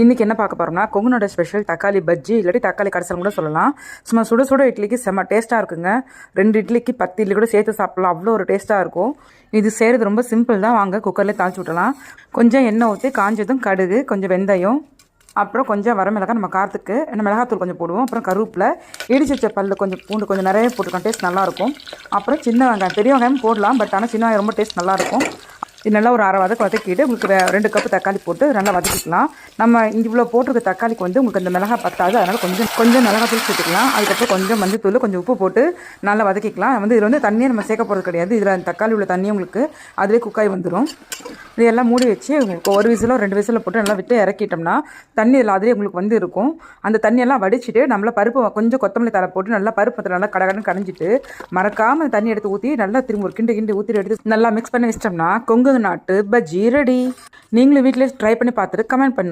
இன்றைக்கி என்ன பார்க்க போகிறோம்னா கொங்குனோட ஸ்பெஷல் தக்காளி பஜ்ஜி இல்லாட்டி தக்காளி கடைசல் கூட சொல்லலாம். சும்மா சுட சுட இட்லிக்கு செம்ம டேஸ்ட்டாக இருக்குங்க. 2 இட்லிக்கு 10 இட்லி கூட சேர்த்து சாப்பிட்லாம், அவ்வளோ ஒரு டேஸ்ட்டாக இருக்கும். இது செய்கிறது ரொம்ப சிம்பிள் தான். வாங்க குக்கர்லேயே தாளிச்சு விட்டலாம். கொஞ்சம் எண்ணெய் ஊற்றி காஞ்சதும் கடுகு, கொஞ்சம் வெந்தயம், அப்புறம் கொஞ்சம் வரமிளகாய், நம்ம காரத்துக்கு என்ன மிளகாத்தூள் கொஞ்சம் போடுவோம். அப்புறம் கருவேப்பிலை, இடிச்சு வச்ச பல்லு, கொஞ்சம் பூண்டு கொஞ்சம் நிறைய போட்டுக்கலாம், டேஸ்ட் நல்லாயிருக்கும். அப்புறம் சின்ன வெங்காயம், பெரிய வெங்காயம் போடலாம், பட் ஆனால் சின்ன வெங்காயம் ரொம்ப டேஸ்ட் நல்லாயிருக்கும். இது நல்லா ஒரு அரை வதக்கிட்டு உங்களுக்கு 2 கப்பு தக்காளி போட்டு நல்லா வதக்கிக்கலாம். நம்ம இவ்வளோ போட்டிருக்க தக்காளிக்கு உங்களுக்கு இந்த மிளகாய் பத்தாது, அதனால் கொஞ்சம் மிளகாத்தூள் சேர்த்துக்கலாம். அதுக்கப்புறம் கொஞ்சம் மஞ்சத்தூள், கொஞ்சம் உப்பு போட்டு நல்லா வதக்கிக்கலாம். இதில் தண்ணியை நம்ம சேர்க்க போகிறது கிடையாது. இதில் தக்காளி உள்ள தண்ணி உங்களுக்கு அதுவே குக்காய் வந்துடும். இதெல்லாம் மூடி வச்சு உங்களுக்கு 1 விசிலோ 2 விசிலோ போட்டு நல்லா விட்டு இறக்கிட்டோம்னா தண்ணி இதில் அதிலே உங்களுக்கு இருக்கும். அந்த தண்ணியெல்லாம் வடிச்சிட்டு நம்மள பருப்பு கொஞ்சம் கொத்தமல்லி தலை போட்டு நல்லா பருப்பு நல்லா கடகடன்னு கடைஞ்சிட்டு மறக்காமல் தண்ணி எடுத்து ஊற்றி நல்லா திரும்ப ஒரு கிண்டு ஊற்றி எடுத்து நல்லா மிக்ஸ் பண்ணி வச்சிட்டோம்னா கொங்கு நாட்டு பஜ்ஜி ரெடி. நீங்களும் வீட்டிலே ட்ரை பண்ணி பார்த்துட்டு கமெண்ட் பண்ணுங்கள்.